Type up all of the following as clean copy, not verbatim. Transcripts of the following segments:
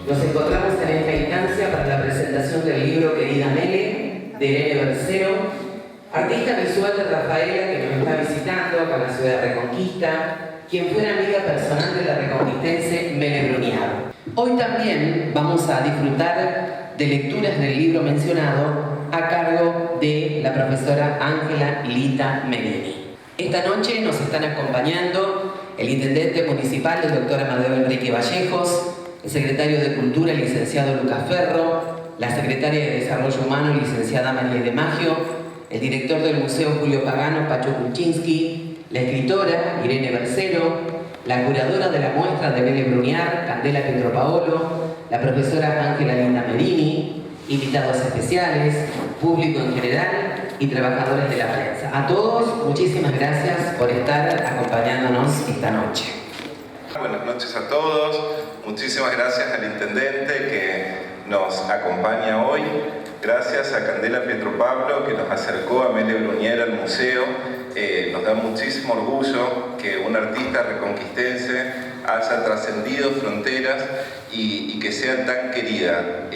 Nos encontramos en esta instancia para la presentación del libro Querida Mele, de Irene Bercero, artista visual de Rafaela que nos está visitando acá en la ciudad de Reconquista, quien fue una amiga personal de la reconquistense Mele Bruniar. Hoy también vamos a disfrutar de lecturas del libro mencionado a cargo de la profesora Ángela Lita Merini. Esta noche nos están acompañando el intendente municipal, el doctor Amadeo Enrique Vallejos, el secretario de Cultura, el licenciado Lucas Ferro, la secretaria de Desarrollo Humano, licenciada María de Maggio, el director del Museo Julio Pagano, Pacho Kuczynski, la escritora Irene Bercero, la curadora de la muestra de Mele Bruniar, Candela Pietropaolo, la profesora Ángela Lita Merini, invitados especiales, público en general y trabajadores de la prensa. A todos, muchísimas gracias por estar acompañándonos esta noche. Buenas noches a todos, muchísimas gracias al intendente que nos acompaña hoy, gracias a Candela Pietropaolo que nos acercó a Mele Bruniar al museo. Nos da muchísimo orgullo que un artista reconquistense haya trascendido fronteras y que sea tan querida.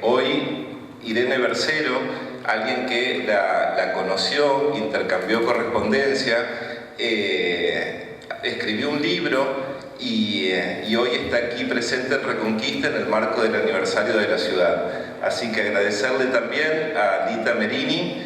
Hoy Irene Bercero, alguien que la conoció, intercambió correspondencia, escribió un libro y hoy está aquí presente en Reconquista en el marco del aniversario de la ciudad. Así que agradecerle también a Lita Merini,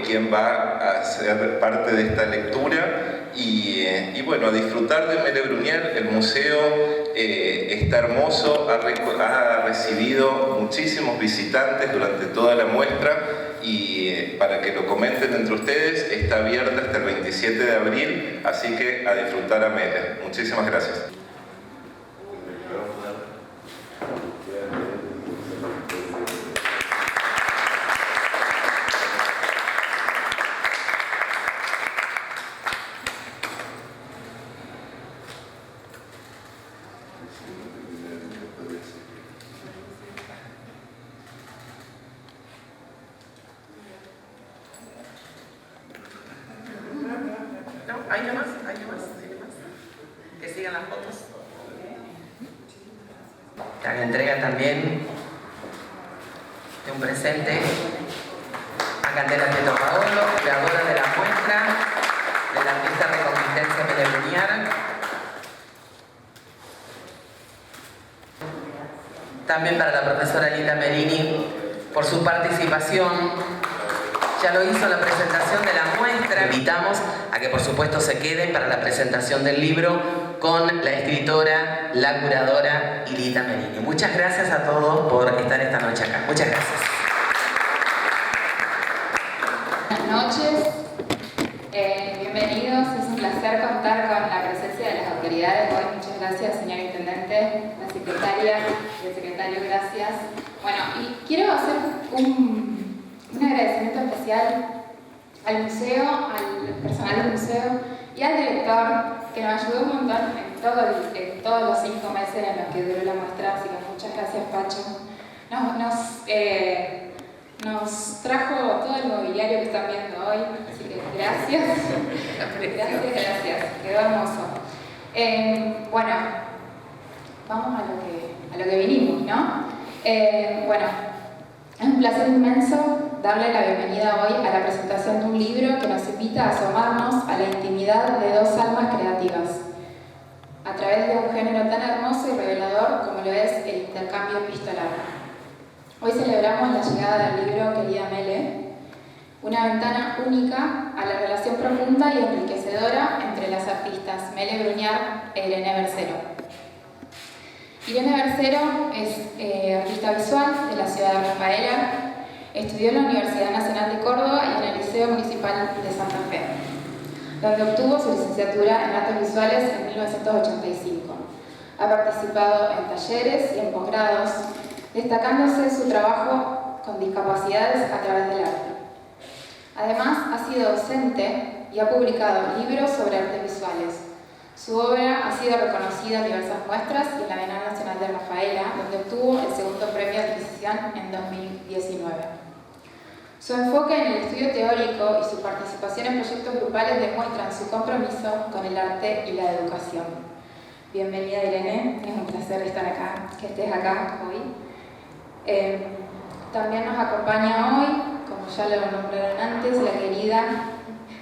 quien va a ser parte de esta lectura y bueno, a disfrutar de Mele Bruniar. El museo está hermoso, ha recibido muchísimos visitantes durante toda la muestra y para que lo comenten entre ustedes, está abierta hasta el 27 de abril, así que a disfrutar a Mele. Muchísimas gracias. Hay más. Que sigan las fotos. La entrega también de un presente a Candela Pietropaolo, creadora de la muestra del artista reconquistense Mele Bruniar. También para la profesora Lita Merini por su participación. Ya lo hizo en la presentación de la muestra. Invitamos a que por supuesto se queden para la presentación del libro con la escritora, la curadora y Lita Merini. Muchas gracias a todos por estar esta noche acá. Muchas gracias. Buenas noches, bienvenidos. Es un placer contar con la presencia de las autoridades hoy. Muchas gracias, señor intendente, la secretaria y el secretario, gracias. Bueno, y quiero hacer un agradecimiento especial al museo, al personal del museo y al director que nos ayudó un montón en todos los 5 meses en los que duró la muestra, así que muchas gracias, Pacho. Nos trajo todo el mobiliario que están viendo hoy, así que gracias. Gracias, quedó hermoso. Bueno, vamos a lo que vinimos, ¿no? Bueno, es un placer inmenso darle la bienvenida hoy a la presentación de un libro que nos invita a asomarnos a la intimidad de 2 almas creativas a través de un género tan hermoso y revelador como lo es el intercambio epistolar. Hoy celebramos la llegada del libro Querida Mele, una ventana única a la relación profunda y enriquecedora entre las artistas Mele Bruniar e Irene Bercero. Irene Bercero es artista visual de la ciudad de Rafaela. Estudió en la Universidad Nacional de Córdoba y en el Liceo Municipal de Santa Fe, donde obtuvo su licenciatura en Artes Visuales en 1985. Ha participado en talleres y en posgrados, destacándose su trabajo con discapacidades a través del arte. Además, ha sido docente y ha publicado libros sobre artes visuales. Su obra ha sido reconocida en diversas muestras y en la Bienal Nacional de Rafaela, donde obtuvo el segundo premio de adquisición en 2019. Su enfoque en el estudio teórico y su participación en proyectos grupales demuestran su compromiso con el arte y la educación. Bienvenida, Irene, es un placer estar acá, que estés acá hoy. También nos acompaña hoy, como ya lo nombraron antes, la querida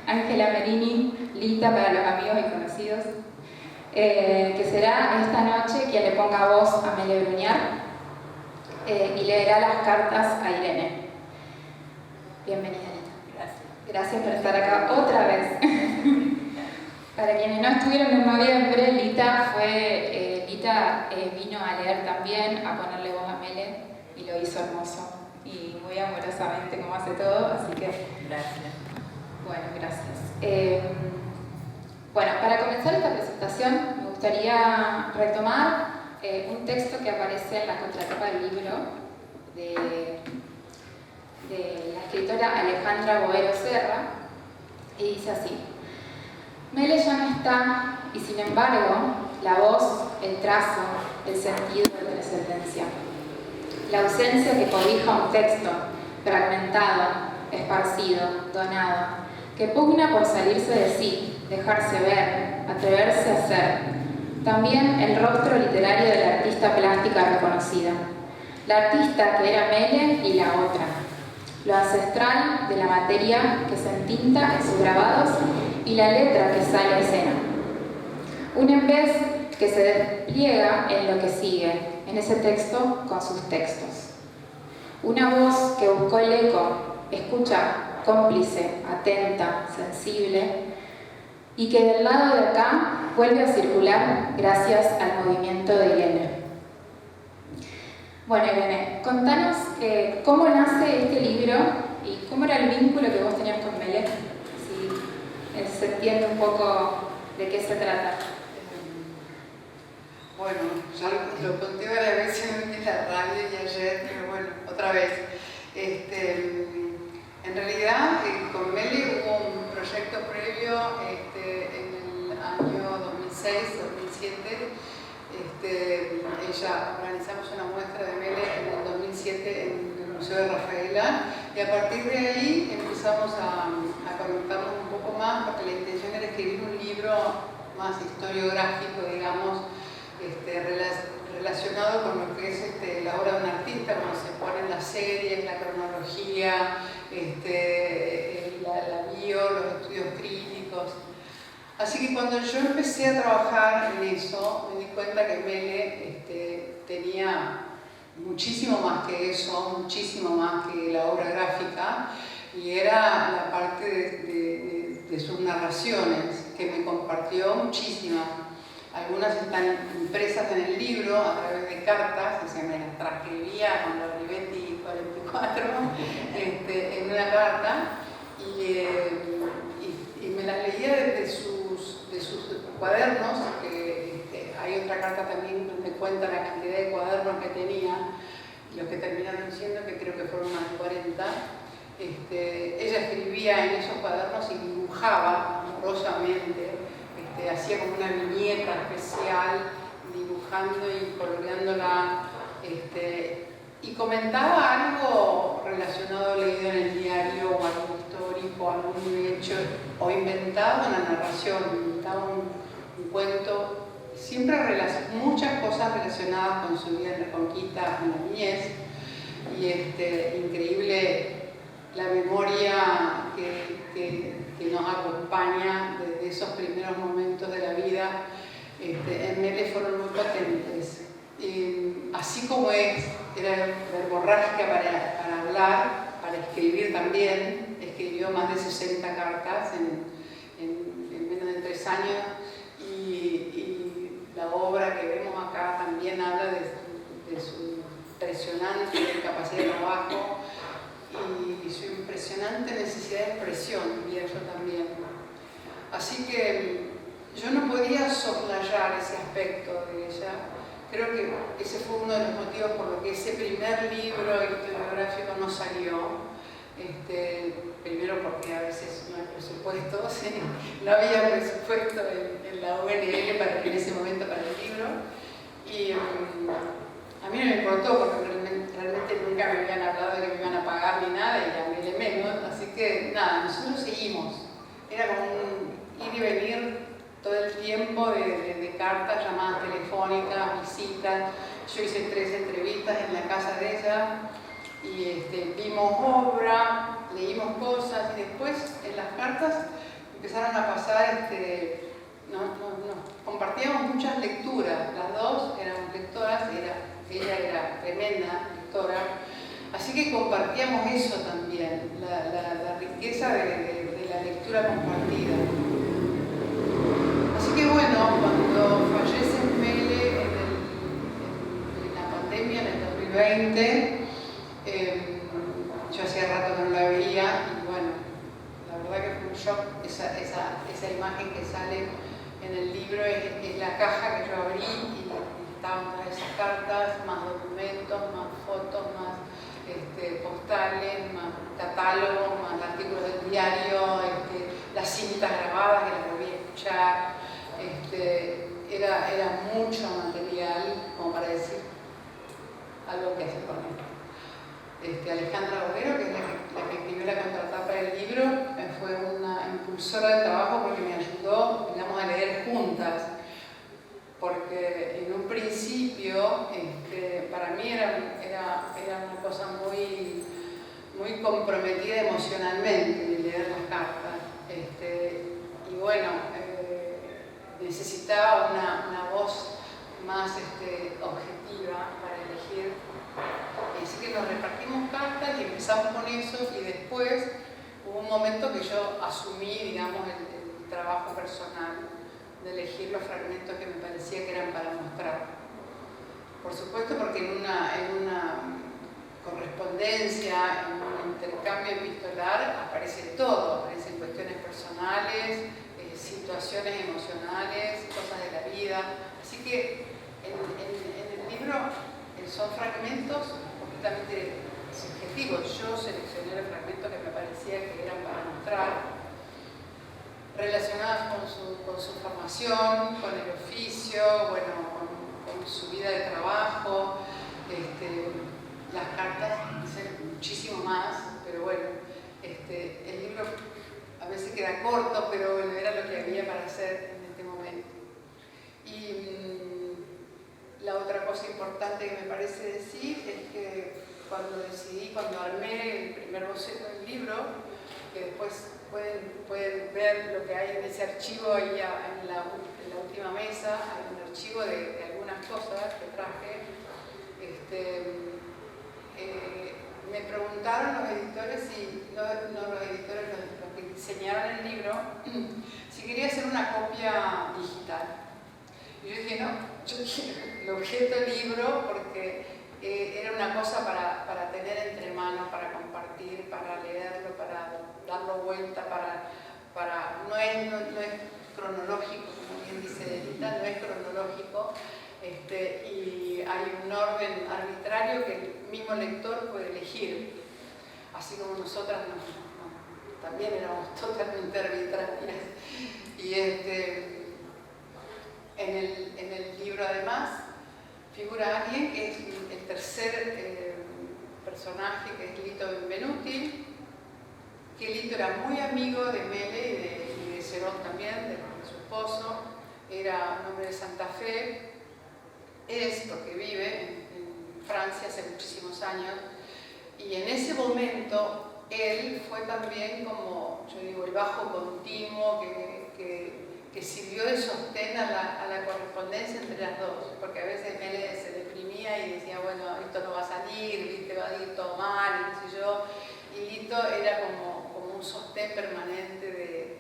Ángela Merini, Lita para los amigos y conocidos, que será esta noche quien le ponga voz a Mele Bruñar y leerá las cartas a Irene. Bienvenida, Lita. Gracias por estar acá otra vez. Para quienes no estuvieron en noviembre, Lita vino a leer también, a ponerle voz a Mele, y lo hizo hermoso y muy amorosamente como hace todo, así que Gracias. bueno, gracias. Bueno, para comenzar esta presentación me gustaría retomar un texto que aparece en la contratapa del libro de la escritora Alejandra Boero Serra, y dice así: Mele ya no está, y sin embargo, la voz, el trazo, el sentido de trascendencia. La ausencia que cobija un texto, fragmentado, esparcido, donado, que pugna por salirse de sí, dejarse ver, atreverse a ser. También el rostro literario de la artista plástica reconocida. La artista que era Mele y la otra. Lo ancestral de la materia que se entinta en sus grabados y la letra que sale a escena. Un en vez que se despliega en lo que sigue, en ese texto con sus textos. Una voz que buscó el eco, escucha, cómplice, atenta, sensible, y que del lado de acá vuelve a circular gracias al movimiento de Irene. Bueno, Irene, contanos cómo nace este libro y cómo era el vínculo que vos tenías con Mele, si se entiende un poco de qué se trata. Bueno, ya lo conté varias veces en la radio y ayer, pero bueno, otra vez. En realidad, con Mele hubo un proyecto previo en el año 2006-2007. Organizamos una muestra de Mele en el 2007 en el Museo de Rafaela, y a partir de ahí empezamos a conectarnos un poco más, porque la intención era escribir un libro más historiográfico, digamos, relacionado con lo que es la obra de un artista, cuando se ponen las series, la cronología, la bio, los estudios críticos. Así que cuando yo empecé a trabajar en eso, me di cuenta que Mele tenía muchísimo más que eso, muchísimo más que la obra gráfica, y era la parte de sus narraciones, que me compartió muchísimas. Algunas están impresas en el libro a través de cartas, o sea, me las transcribía con la Olivetti 44 en una carta, y me las leía desde sus cuadernos, que hay otra carta también donde cuenta la cantidad de cuadernos que tenía, los que terminaron siendo, que creo que fueron más de 40. Ella escribía en esos cuadernos y dibujaba amorosamente, hacía como una viñeta especial, dibujando y coloreándola, y comentaba algo relacionado, leído en el diario, o algo histórico, algún hecho, o inventaba una narración, inventaba un cuento, siempre muchas cosas relacionadas con su vida en Reconquista, en la niñez, y increíble la memoria que nos acompaña desde esos primeros momentos de la vida. En Mele fueron muy potentes. Así como era verborrágica para hablar, para escribir también, escribió más de 60 cartas en menos de 3 años, y la la obra que vemos acá también habla de su impresionante capacidad de trabajo y su impresionante necesidad de expresión, diría yo también. Así que yo no podía soslayar ese aspecto de ella. Creo que ese fue uno de los motivos por los que ese primer libro historiográfico no salió. Primero porque a veces no hay presupuesto, ¿sí? No había presupuesto en la UNL en ese momento para el libro. Y a mí no me importó porque realmente nunca me habían hablado de que me iban a pagar ni nada y a mí le menos. Así que nada, nosotros seguimos. Era como un ir y venir todo el tiempo de cartas, llamadas telefónicas, visitas. Yo hice 3 entrevistas en la casa de ella y vimos obra, leímos cosas y después en las cartas empezaron a pasar, compartíamos muchas lecturas. Las dos éramos lectoras, ella era tremenda lectora, así que compartíamos eso también, la riqueza de la lectura compartida. Así que bueno, cuando fallece Mele en la pandemia, en el 2020, yo hacía rato que no la veía y bueno, la verdad que fue un shock esa imagen que sale en el libro, es la caja que yo abrí y estaban todas esas cartas, más documentos, más fotos, más postales, más catálogos, más artículos del diario, las cintas grabadas que las volví a escuchar. Era mucho material como para decir algo que hacer con esto. Alejandra Borrero, que es la que escribió la contratapa del libro, fue una impulsora del trabajo porque me ayudó, digamos, a leer juntas. Porque en un principio, para mí era una cosa muy, muy comprometida emocionalmente leer las cartas. Y bueno, necesitaba una voz más objetiva para elegir. Así que nos repartimos cartas y empezamos con eso y después hubo un momento que yo asumí, digamos, el trabajo personal de elegir los fragmentos que me parecía que eran para mostrar. Por supuesto porque en una correspondencia, en un intercambio epistolar aparece todo, aparecen cuestiones personales, situaciones emocionales, cosas de la vida. Así que en el libro son fragmentos completamente subjetivos. Yo seleccioné los fragmentos que me parecía que eran para mostrar, relacionados con su formación, con el oficio, bueno, con su vida de trabajo. Las cartas dicen muchísimo más, pero bueno, el libro a veces queda corto, pero bueno, era lo que había para hacer en este momento. Y la otra cosa importante que me parece decir es que cuando armé el primer boceto del libro, que después pueden ver lo que hay en ese archivo ahí en la última mesa, hay un archivo de algunas cosas que traje. Me preguntaron los editores, los editores, los que diseñaron el libro, si quería hacer una copia digital. Y yo dije, no, yo quiero el objeto libro porque era una cosa para tener entre manos, para compartir, para leerlo, para darlo vuelta, no es cronológico, como bien dice Delita, no es cronológico, y hay un orden arbitrario que el mismo lector puede elegir, así como nosotras también éramos totalmente arbitrarias. Y en el libro además figura alguien que es el tercer personaje, que es Lito Benvenuti, que Lito era muy amigo de Mele y de Cerón también, de su esposo, era un hombre de Santa Fe, porque vive en Francia hace muchísimos años, y en ese momento él fue también como, yo digo, el bajo continuo que sirvió de sostén a la correspondencia entre las dos, porque a veces Mele se deprimía y decía, bueno, esto no va a salir, ¿viste? Va a ir todo mal, y qué sé yo, y Lito era como un sostén permanente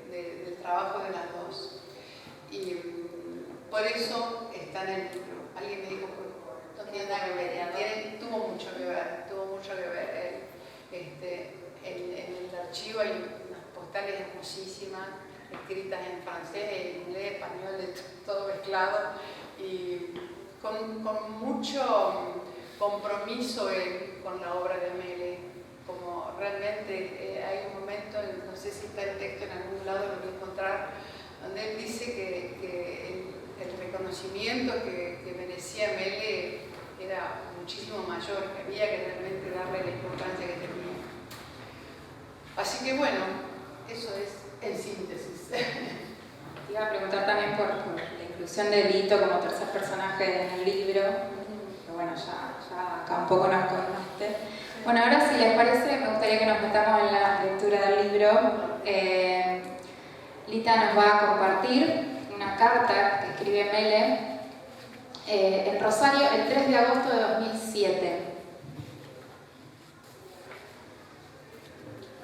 del trabajo de las dos. Y por eso está en el libro. Alguien me dijo que no tiene nada que ver, tuvo mucho que ver. En el archivo hay unas postales hermosísimas, escritas en francés, en inglés, español, de todo mezclado, y con mucho compromiso con la obra de Mele. Como realmente hay un momento, no sé si está el texto en algún lado, lo voy a encontrar, donde él dice que el reconocimiento que merecía Mele era muchísimo mayor, que había que realmente darle la importancia que tenía. Así que bueno, eso es en síntesis. Te iba a preguntar también por la inclusión de Lito como tercer personaje en el libro, que bueno, ya acá un poco nos contaste. Bueno, ahora si les parece, me gustaría que nos metamos en la lectura del libro. Lita nos va a compartir una carta que escribe Mele en Rosario el 3 de agosto de 2007.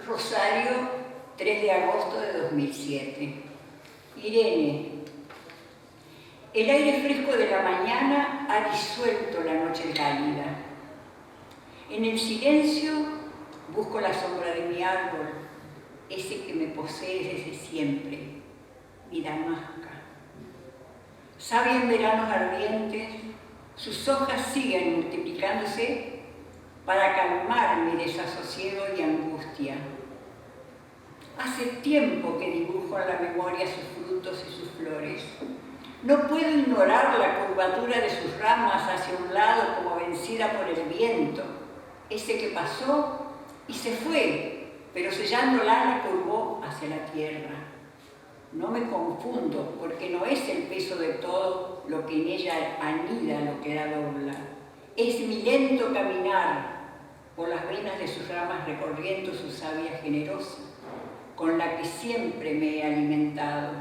Rosario, 3 de agosto de 2007. Irene, el aire fresco de la mañana ha disuelto la noche cálida. En el silencio busco la sombra de mi árbol, ese que me posee desde siempre, mi damasca. Sabia en veranos ardientes, sus hojas siguen multiplicándose para calmar mi desasosiego y angustia. Hace tiempo que dibujo en la memoria sus frutos y sus flores. No puedo ignorar la curvatura de sus ramas hacia un lado como vencida por el viento, ese que pasó y se fue, pero sellándola la curvó hacia la tierra. No me confundo, porque no es el peso de todo lo que en ella anida lo que la dobla. Es mi lento caminar por las venas de sus ramas recorriendo su savia generosa, con la que siempre me he alimentado.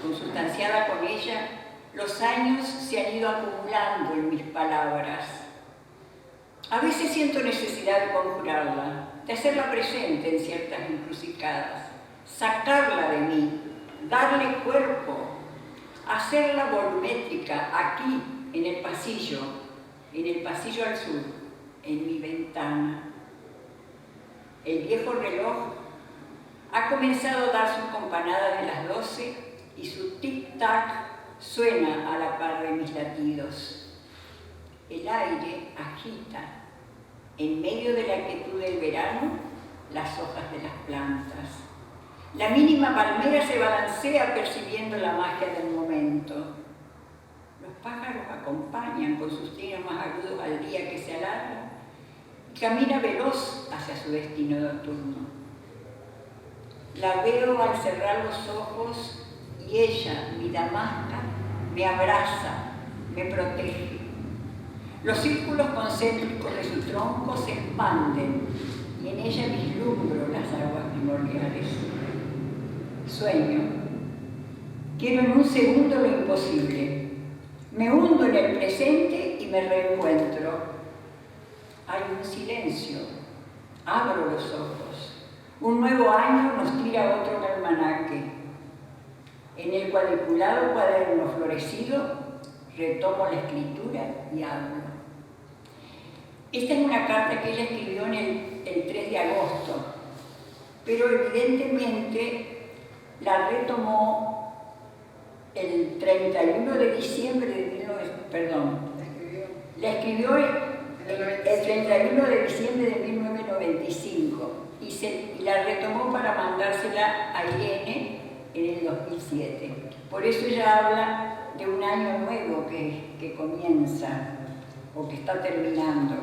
Consustanciada con ella, los años se han ido acumulando en mis palabras. A veces siento necesidad de conjurarla, de hacerla presente en ciertas encrucijadas, sacarla de mí, darle cuerpo, hacerla volumétrica aquí, en el pasillo al sur, en mi ventana. El viejo reloj ha comenzado a dar su campanada de las 12 y su tic-tac suena a la par de mis latidos. El aire agita, en medio de la quietud del verano, las hojas de las plantas. La mínima palmera se balancea percibiendo la magia del momento. Los pájaros acompañan con sus trinos más agudos al día que se alarga y camina veloz hacia su destino nocturno. La veo al cerrar los ojos y ella, mi damasca, me abraza, me protege. Los círculos concéntricos de su tronco se expanden y en ella vislumbro las aguas primordiales. Sueño. Quiero en un segundo lo imposible. Me hundo en el presente y me reencuentro. Hay un silencio. Abro los ojos. Un nuevo año nos tira otro almanaque. En el cuadriculado cuaderno florecido retomo la escritura y hablo. Esta es una carta que ella escribió el 3 de agosto, pero evidentemente la retomó el 31 de diciembre de la escribió el 31 de diciembre de 1995 y la retomó para mandársela a Irene en el 2007. Por eso ella habla de un año nuevo que comienza o que está terminando.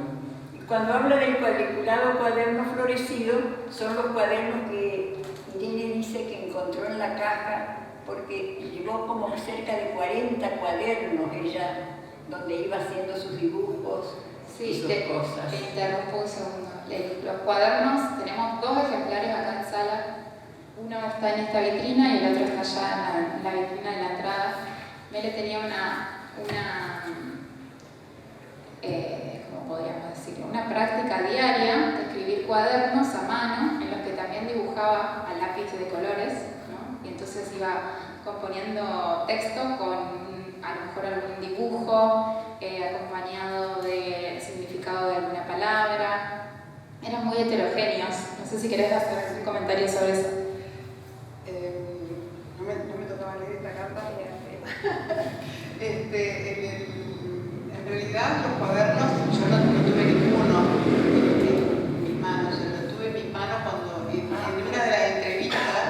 Y cuando habla del cuadriculado cuaderno florecido, son los cuadernos que Irene dice que encontró en la caja porque llevó como cerca de 40 cuadernos ella, donde iba haciendo sus dibujos y sus cosas. Te interrumpo un segundo. Los cuadernos, tenemos 2 ejemplares acá en sala. Uno está en esta vitrina y el otro está allá en la vitrina de la entrada. Mele tenía ¿cómo podríamos decirlo? Una práctica diaria de escribir cuadernos a mano en los que también dibujaba a lápiz de colores, ¿no? Y entonces iba componiendo texto con a lo mejor algún dibujo, acompañado del significado de alguna palabra. Eran muy heterogéneos. No sé si querés hacer un comentario sobre eso. No me tocaba leer esta carta. En realidad los cuadernos, yo no tuve ninguno en mis manos, lo tuve en mis manos cuando en una de las entrevistas,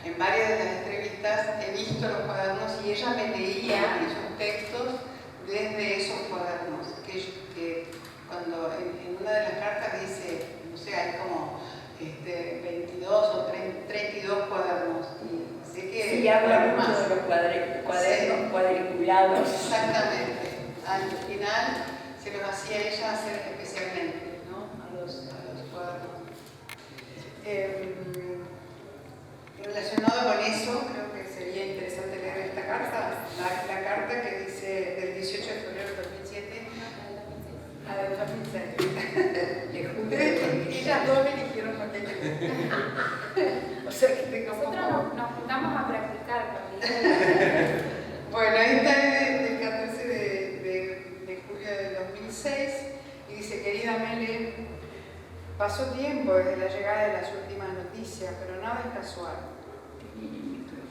en varias de las entrevistas, he visto los cuadernos y ella me leía esos textos desde esos cuadernos, que cuando en una de las cartas dice, no sé, hay como 22 o 32 cuadernos. Y sé que sí, habla mucho de los cuadernos sí, cuadriculados. Exactamente. Al final se los hacía ella hacer especialmente, ¿no? a los cuadernos. Relacionado con eso, creo que sería interesante leer esta carta, la carta que dice del 18 de febrero de 2007. Ah, del 2006. Ellas dos me eligieron con ella. O sea que tengo Nosotros nos juntamos a practicar con Bueno, esta es del 14 de julio del 2006 y dice: querida Mele, pasó tiempo desde la llegada de las últimas noticias, pero nada es casual.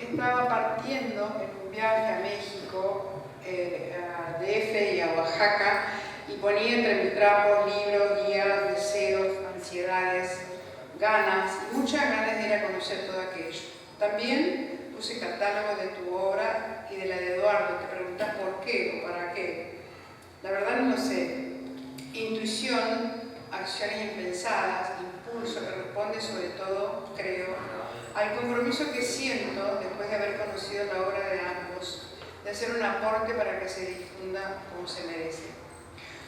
Estaba partiendo en un viaje a México, a DF y a Oaxaca, y ponía entre mis trapos libros, guías, deseos, ansiedades, ganas, y muchas ganas de ir a conocer todo aquello. También puse catálogo de tu obra y de la de Eduardo. Te preguntas por qué o para qué. La verdad no lo sé. Intuición, acciones impensadas, impulso que responde sobre todo, creo, al compromiso que siento después de haber conocido la obra de ambos, de hacer un aporte para que se difunda como se merece.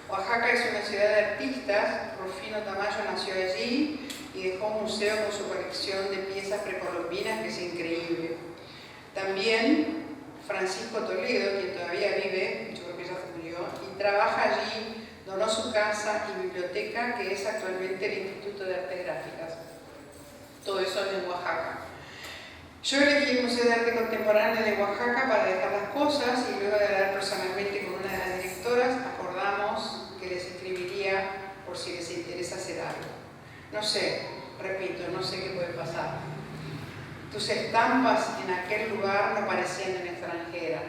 Oaxaca es una ciudad de artistas. Rufino Tamayo nació allí y dejó un museo con su colección de piezas precolombinas que es increíble. También Francisco Toledo, quien todavía vive, yo creo que ya se murió, y trabaja allí, donó su casa y biblioteca, que es actualmente el Instituto de Artes Gráficas. Todo eso en Oaxaca. Yo elegí el Museo de Arte Contemporáneo de Oaxaca para dejar las cosas y luego de hablar personalmente con una de las directoras, acordamos que les escribiría por si les interesa hacer algo. No sé, repito, no sé qué puede pasar. Tus estampas en aquel lugar no parecían en extranjera.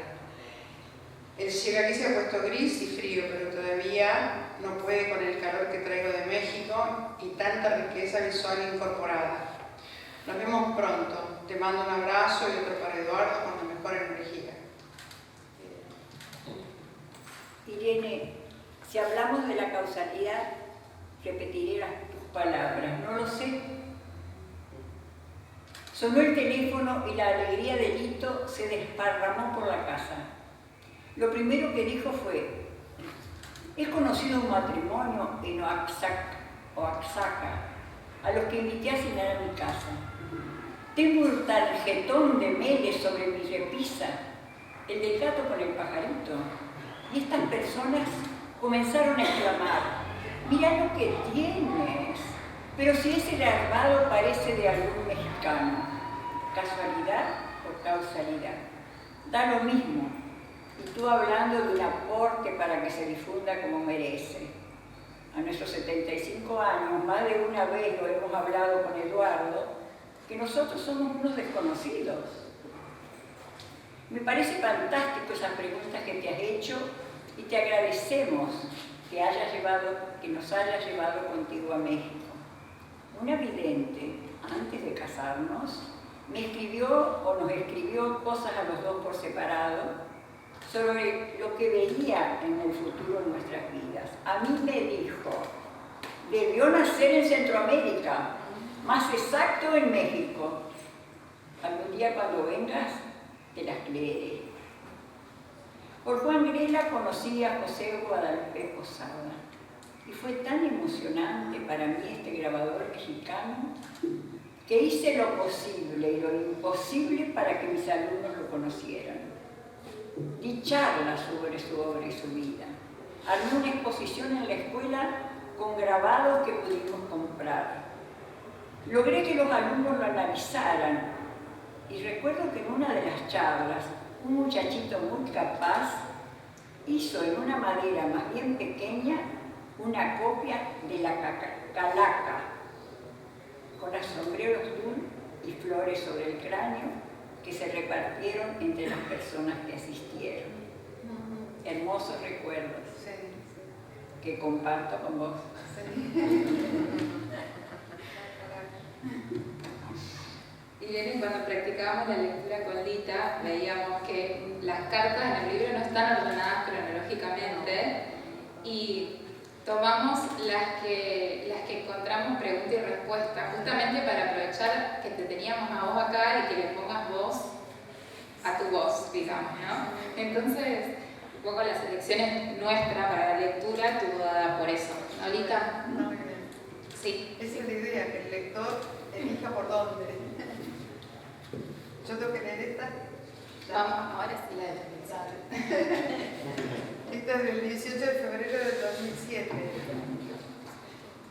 El cielo aquí se ha puesto gris y frío, pero todavía no puede con el calor que traigo de México y tanta riqueza visual incorporada. Nos vemos pronto. Te mando un abrazo y otro para Eduardo con la mejor energía. Irene, si hablamos de la causalidad, repetiré tus palabras. No lo sé. Sonó el teléfono y la alegría de Lito se desparramó por la casa. Lo primero que dijo fue: he conocido un matrimonio en Oaxaca, a los que invité a cenar a mi casa. Tengo un tarjetón de Mele sobre mi repisa, el del gato con el pajarito. Y estas personas comenzaron a exclamar: mira lo que tienes, pero si ese grabado parece de algún mexicano. ¿Casualidad o causalidad? Da lo mismo. Y tú hablando de un aporte para que se difunda como merece. A nuestros 75 años, más de una vez lo hemos hablado con Eduardo, que nosotros somos unos desconocidos. Me parece fantástico esas preguntas que te has hecho y te agradecemos que nos hayas llevado contigo a México. Una vidente, antes de casarnos, me escribió o nos escribió cosas a los dos por separado sobre lo que veía en el futuro en nuestras vidas. A mí me dijo: debió nacer en Centroamérica, más exacto en México. Algún día cuando vengas te las leeré. Por Juan Grela conocí a José Guadalupe Posada y fue tan emocionante para mí este grabador mexicano que hice lo posible y lo imposible para que mis alumnos lo conocieran. Di charlas sobre su obra y su vida. Armé una exposición en la escuela con grabados que pudimos comprar. Logré que los alumnos lo analizaran Y recuerdo que en una de las charlas, un muchachito muy capaz hizo en una madera más bien pequeña una copia de la calaca, con los sombreros tul y flores sobre el cráneo que se repartieron entre las personas que asistieron. Hermosos recuerdos que comparto con vos. Irene, cuando practicábamos la lectura con Lita, veíamos que las cartas en el libro no están ordenadas cronológicamente y tomamos las que encontramos pregunta y respuesta, justamente para aprovechar que te teníamos a vos acá y que le pongas voz a tu voz, digamos, ¿no? Entonces, un poco la selección es nuestra para la lectura, estuvo dada por eso. ¿No, Lita? No, sí. esa es la idea, que el lector elija por dónde. Yo tengo que leer esta. Vamos, ahora sí la de pensar. Esta es del 18 de febrero del 2007.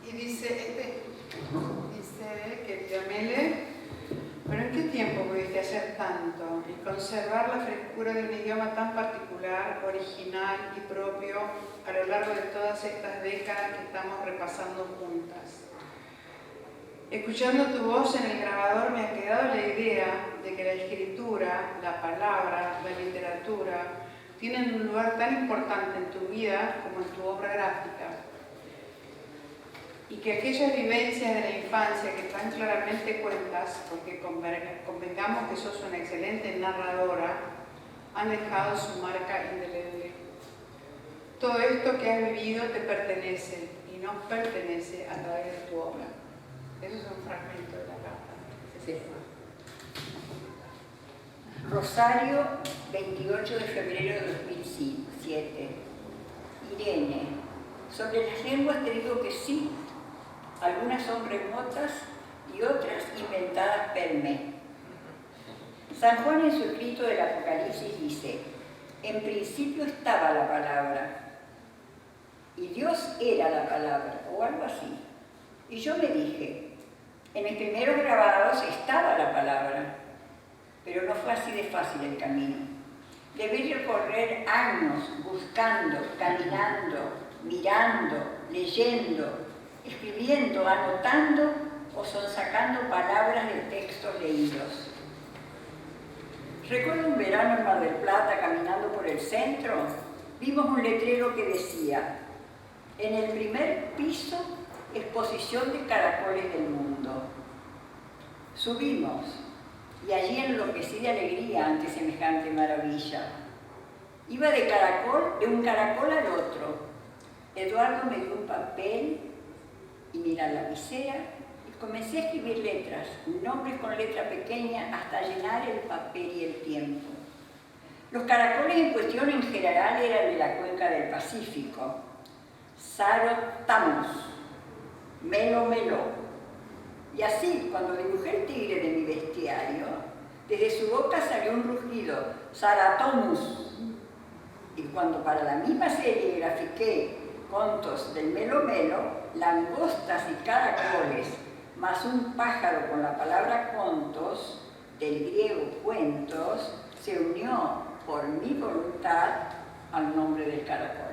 Y dice, querida Mele, ¿pero en qué tiempo pudiste hacer tanto y conservar la frescura de un idioma tan particular, original y propio a lo largo de todas estas décadas que estamos repasando juntas? Escuchando tu voz en el grabador me ha quedado la idea de que la escritura, la palabra, la literatura tienen un lugar tan importante en tu vida como en tu obra gráfica. Y que aquellas vivencias de la infancia que tan claramente cuentas, porque convengamos que sos una excelente narradora, han dejado su marca indeleble. Todo esto que has vivido te pertenece y nos pertenece a través de tu obra. Eso es un fragmento de la carta. Sí. Rosario, 28 de febrero de 2007. Irene, sobre las lenguas te digo que sí. Algunas son remotas y otras inventadas per me. San Juan en su escrito del Apocalipsis dice: en principio estaba la palabra y Dios era la palabra, o algo así. Y yo me dije, en mis primeros grabados estaba la palabra, pero no fue así de fácil el camino. Debí recorrer años buscando, caminando, mirando, leyendo, escribiendo, anotando o sonsacando palabras de textos leídos. Recuerdo un verano en Mar del Plata, caminando por el centro, vimos un letrero que decía: en el primer piso, exposición de caracoles del mundo. Subimos y allí enloquecí de alegría ante semejante maravilla. Iba de un caracol al otro. Eduardo me dio un papel y mi lapicera y comencé a escribir letras, nombres con letra pequeña hasta llenar el papel y el tiempo. Los caracoles en cuestión en general eran de la cuenca del Pacífico. Sarotamus, Melo Melo. Y así, cuando dibujé el tigre de mi bestiario, desde su boca salió un rugido, Saratomus. Y cuando para la misma serie grafiqué contos del Melo Melo, langostas y caracoles, más un pájaro con la palabra contos, del griego cuentos, se unió por mi voluntad al nombre del caracol.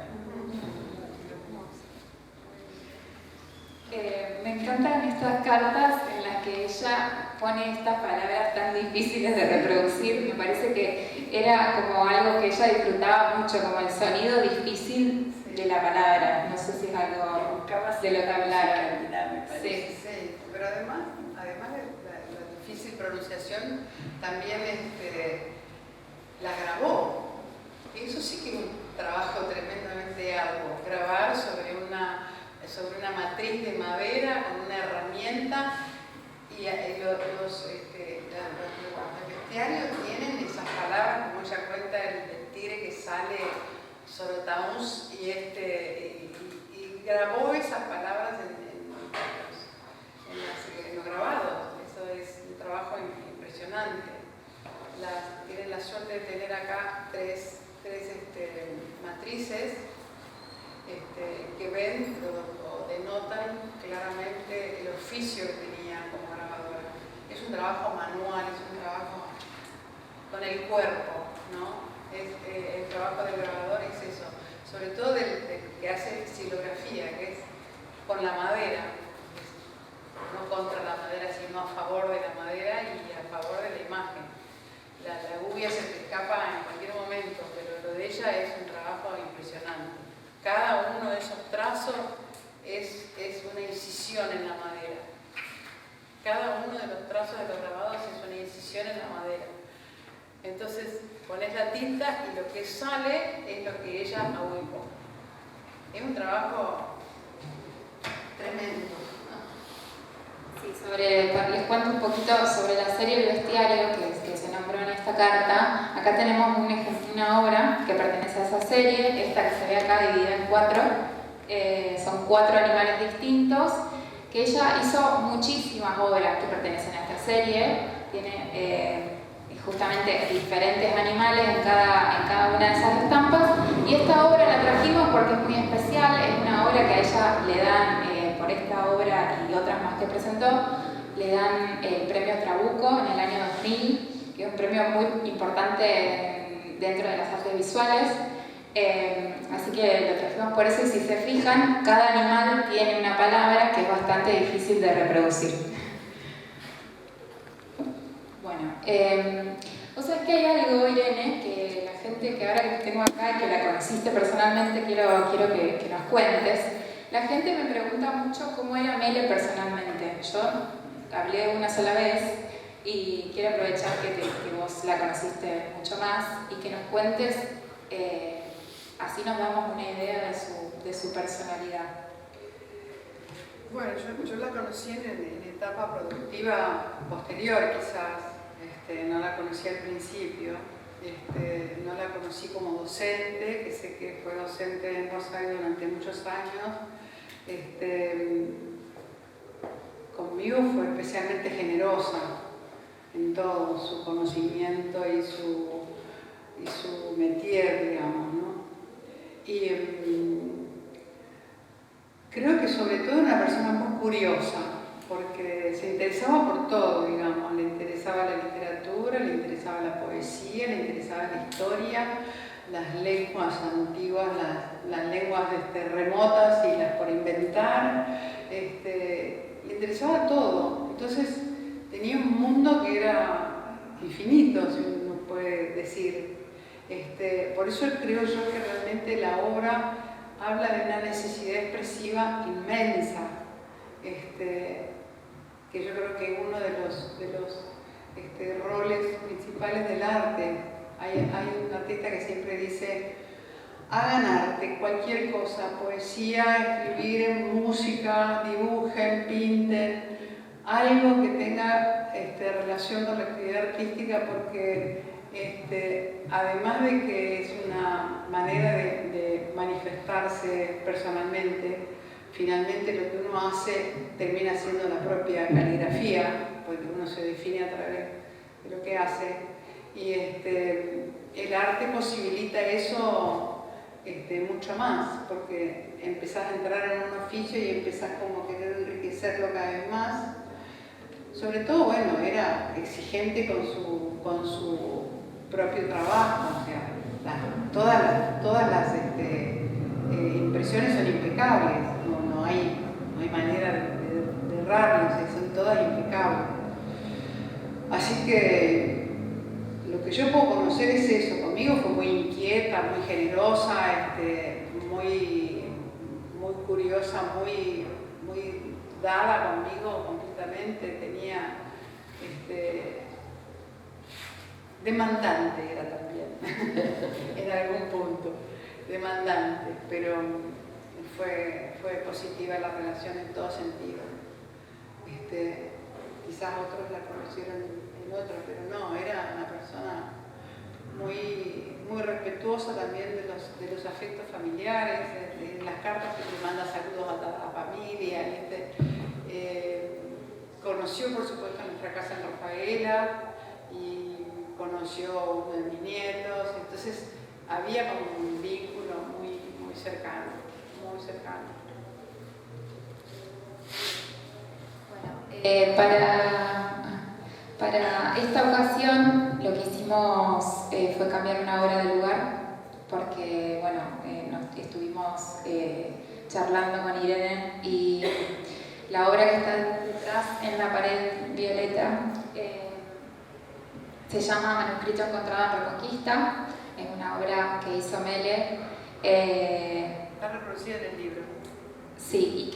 Me encantan estas cartas en las que ella pone estas palabras tan difíciles de reproducir. Me parece que era como algo que ella disfrutaba mucho, como el sonido difícil de la palabra. No sé si es algo de lo que hablaron. Sí, sí, pero además de la difícil pronunciación, también la grabó. Eso sí que es un trabajo tremendamente arduo, grabar sobre una matriz de madera con una herramienta, y los bestiarios tienen esas palabras, como ella cuenta, el tigre que sale Sorotamus, y grabó esas palabras en los grabados. Eso es un trabajo impresionante. Tienen la suerte de tener acá tres matrices que ven o denotan claramente el oficio que tenía como grabadora. Es un trabajo manual, es un trabajo el cuerpo, ¿no? El trabajo del grabador es eso, sobre todo del que hace xilografía, que es con la madera, no contra la madera, sino a favor de la madera y a favor de la imagen. La gubia se te escapa en cualquier momento, pero lo de ella es un trabajo impresionante. Cada uno de esos trazos es una incisión en la madera. Cada uno de los trazos de los grabados es una incisión en la madera. Entonces pones la tinta y lo que sale es lo que ella ahuecó. Es un trabajo tremendo. Sí, les cuento un poquito sobre la serie El Bestiario que se nombró en esta carta. Acá tenemos una obra que pertenece a esa serie, esta que se ve acá dividida en 4. Son 4 animales distintos, que ella hizo muchísimas obras que pertenecen a esta serie. Tiene justamente diferentes animales en cada una de esas estampas. Y esta obra la trajimos porque es muy especial, es una obra que a ella le dan... por esta obra y otras más que presentó, le dan el premio Trabuco en el año 2000, que es un premio muy importante dentro de las artes visuales. Así que lo trajimos por eso, y si se fijan, cada animal tiene una palabra que es bastante difícil de reproducir. Bueno, o sea, es que hay algo, Irene, que la gente que ahora que tengo acá y que la conociste personalmente, quiero que nos cuentes. La gente me pregunta mucho cómo era Mele personalmente. Yo hablé una sola vez y quiero aprovechar que vos la conociste mucho más y que nos cuentes, así nos damos una idea de su personalidad. Bueno, yo la conocí en etapa productiva posterior, quizás. No la conocí al principio. No la conocí como docente, que sé que fue docente en Rosario durante muchos años. Conmigo fue especialmente generosa en todo su conocimiento y su métier, digamos, ¿no? Y creo que sobre todo una persona muy curiosa, porque se interesaba por todo, digamos, le interesaba la literatura, le interesaba la poesía, le interesaba la historia, las lenguas antiguas, las lenguas remotas y las por inventar, le interesaba todo. Entonces tenía un mundo que era infinito, si uno puede decir. Por eso creo yo que realmente la obra habla de una necesidad expresiva inmensa, que yo creo que uno de los roles principales del arte. Hay un artista que siempre dice: hagan arte, cualquier cosa, poesía, escribir, música, dibujen, pinten, algo que tenga relación con la actividad artística, porque además de que es una manera de manifestarse personalmente, finalmente lo que uno hace termina siendo la propia caligrafía, porque uno se define a través de lo que hace. Y el arte posibilita eso mucho más, porque empezás a entrar en un oficio y empezás como a querer enriquecerlo cada vez más. Sobre todo, bueno, era exigente con su propio trabajo, o sea, todas las impresiones son impecables, no hay manera de errarlas, son todas impecables. Así que lo que yo puedo conocer es eso. Conmigo fue muy inquieta, muy generosa, muy curiosa, muy dada conmigo completamente. Tenía demandante era también en algún punto, demandante, pero fue positiva la relación en todo sentido. Quizás otros la conocieron en otros, pero no, era una persona muy respetuosa también de los afectos familiares, en las cartas que le manda saludos a la familia. Conoció, por supuesto, nuestra casa en Rafaela y conoció a uno de mis nietos, entonces había como un vínculo muy cercano, muy cercano. Bueno, para esta ocasión lo que hicimos fue cambiar una obra de lugar, porque bueno, estuvimos charlando con Irene y la obra que está detrás en la pared violeta se llama Manuscrito encontrado en Reconquista. Es una obra que hizo Mele. Está reproducida en el libro. Sí,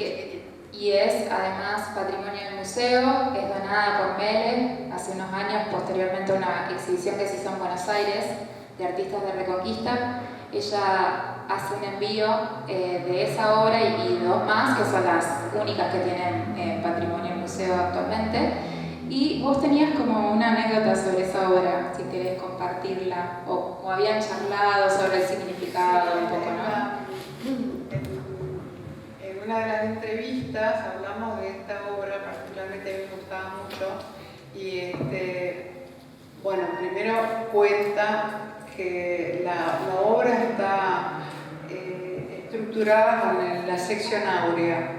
y es además patrimonio del museo, es donada por Mele hace unos años, posteriormente a una exhibición que se hizo en Buenos Aires de artistas de Reconquista. Ella hace un envío de esa obra y dos más, que son las únicas que tienen patrimonio del museo actualmente. Y vos tenías como una anécdota sobre esa obra, si querés compartirla, o habían charlado sobre el significado un poco, ¿no? En una de las entrevistas hablamos de esta obra, particularmente a mí me gustaba mucho, y bueno, primero cuenta que la obra está estructurada con la sección áurea.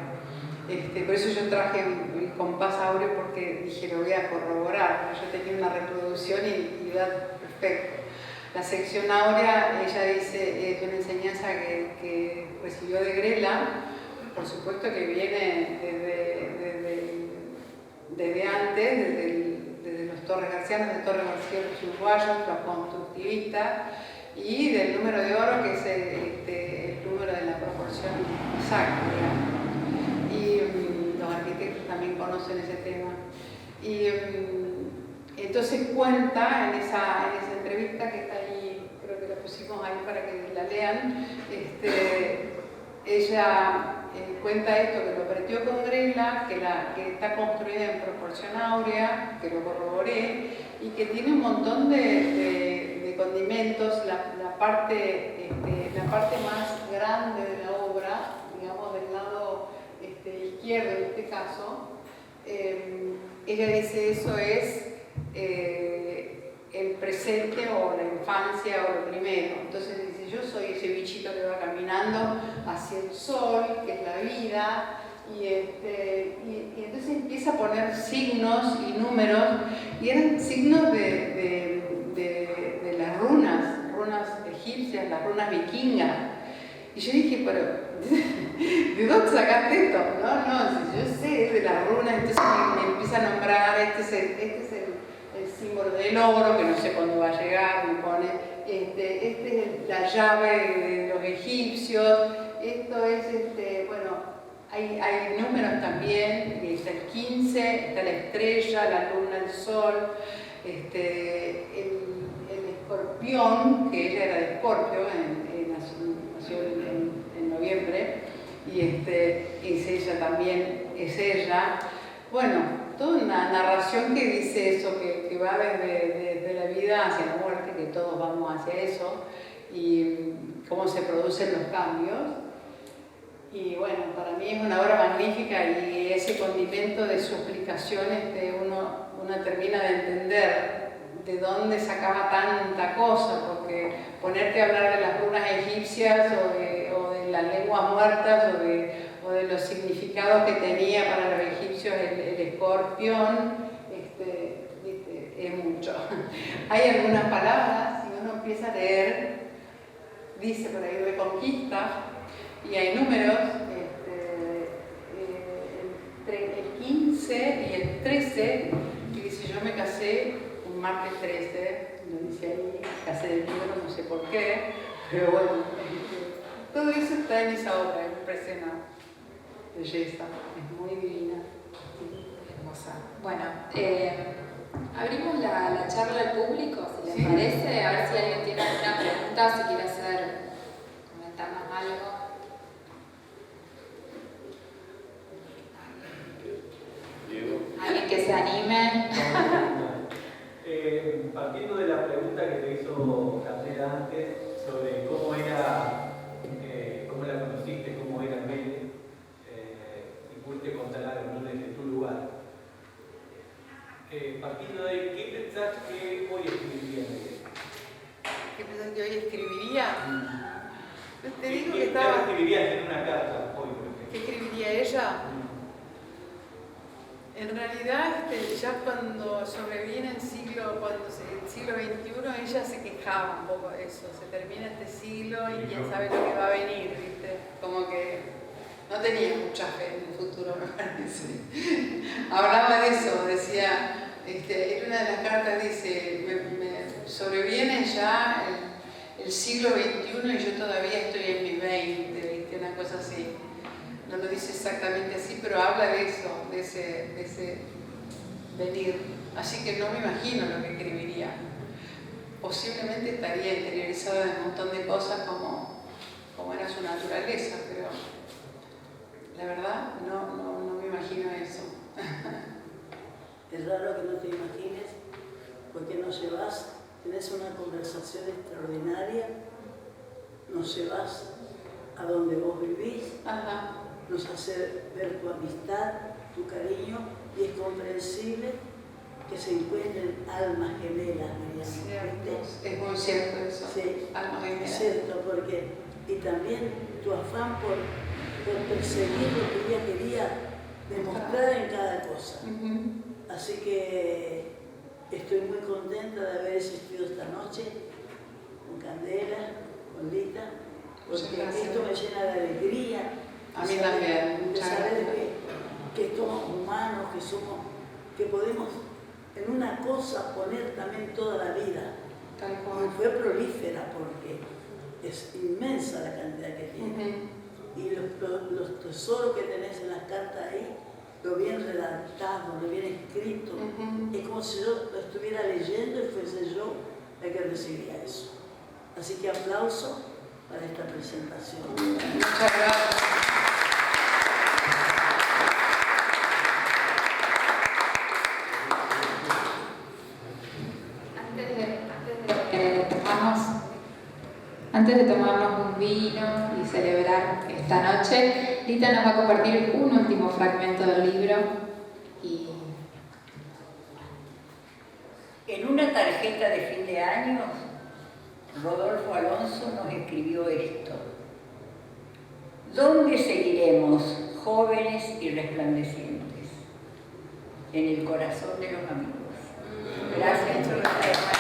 Por eso yo traje el compás áureo, porque dije lo voy a corroborar. Yo tenía una reproducción y da perfecto. La sección áurea, ella dice, es una enseñanza que recibió de Grela, por supuesto que viene desde antes, desde los Torres Garcianos, de Torres García, los uruguayos, los constructivistas, y del número de oro, que es el número de la proporción exacta, digamos. Y los arquitectos también conocen ese tema. Y entonces cuenta en esa entrevista que está ahí, creo que la pusimos ahí para que la lean, ella cuenta esto, que lo pretió con Grela, que está construida en proporción áurea, que lo corroboré, y que tiene un montón de condimentos. La parte más grande de la obra, digamos del lado izquierdo en este caso, ella dice eso es el presente o la infancia o lo primero. Entonces dice, yo soy ese bichito que va caminando hacia el sol, que es la vida, y entonces empieza a poner signos y números, y eran signos de las runas egipcias, las runas vikingas. Y yo dije, pero ¿de dónde sacaste esto? No, yo sé de las runas. Entonces me empieza a nombrar, este es el símbolo del oro, que no sé cuándo va a llegar, me pone, es la llave de los egipcios, esto es, bueno, hay números también, está el 15, está la estrella, la luna, el sol, el escorpión, que ella era de Escorpio, nació en noviembre, y es ella también, es ella. Bueno, toda una narración que dice eso, que va desde la vida hacia la muerte, que todos vamos hacia eso, y cómo se producen los cambios. Y bueno, para mí es una obra magnífica, y ese condimento de su explicación, uno termina de entender de dónde sacaba tanta cosa, porque ponerte a hablar de las runas egipcias o de las lenguas muertas o de los significados que tenía para los egipcios el escorpión, es mucho. Hay algunas palabras, si uno empieza a leer, dice por ahí Reconquista, y hay números, el 15 y el 13, que dice yo me casé un martes 13, lo dice ahí, casé del libro, no sé por qué, pero bueno, todo eso está en esa obra, es impresionante, belleza, es muy divina. Hermosa. Bueno, abrimos la charla al público, si les parece, a ver si alguien tiene alguna pregunta, si quiere comentarnos algo. ¿Alguien que se anime? Partiendo de la pregunta que te hizo Gabriela antes sobre cómo la conociste, cómo era Mele, y pudiste contar algo, ¿no?, desde tu lugar. Partiendo de ahí, ¿qué pensás que hoy escribiría Mele? ¿Qué pensás que hoy escribiría? Te digo que ¿Qué estaba... escribirías en una carta hoy, por ejemplo? ¿Qué escribiría ella? En realidad, ya cuando sobrevienen siglos el siglo XXI, ella se quejaba un poco de eso. Se termina este siglo y quién sabe lo que va a venir, ¿viste? Como que no tenía mucha fe en el futuro, me parece. Hablaba de eso, decía, en una de las cartas dice, me sobreviene ya el siglo XXI y yo todavía estoy en mis 20, ¿viste? Una cosa así. No lo dice exactamente así, pero habla de eso, de ese venir. Así que no me imagino lo que escribiría. Posiblemente estaría interiorizado en un montón de cosas como era su naturaleza, pero la verdad no me imagino eso. Es raro que no te imagines, porque nos llevas, tenés una conversación extraordinaria, nos llevas a donde vos vivís, Ajá. nos hace ver tu amistad, tu cariño, y es comprensible que se encuentren almas gemelas, Mariana. Es muy cierto eso, Sí, almas gemelas. es cierto, porque, y también tu afán por perseguir lo que ella quería demostrar en cada cosa. Así que estoy muy contenta de haber existido esta noche con Candela, con Lita, porque esto me llena de alegría. A mí también. De saber que somos humanos, que podemos en una cosa poner también toda la vida. Tal cual. Y fue prolífera porque es inmensa la cantidad que tiene. Y los tesoros que tenés en las cartas ahí, lo bien redactado, lo bien escrito, es como si yo lo estuviera leyendo y fuese yo la que recibía eso. Así que aplauso para esta presentación. Muchas gracias. Antes de tomarnos un vino y celebrar esta noche, Lita nos va a compartir un último fragmento del libro. En una tarjeta de fin de año, Rodolfo Alonso nos escribió esto: ¿dónde seguiremos, jóvenes y resplandecientes? En el corazón de los amigos. Gracias.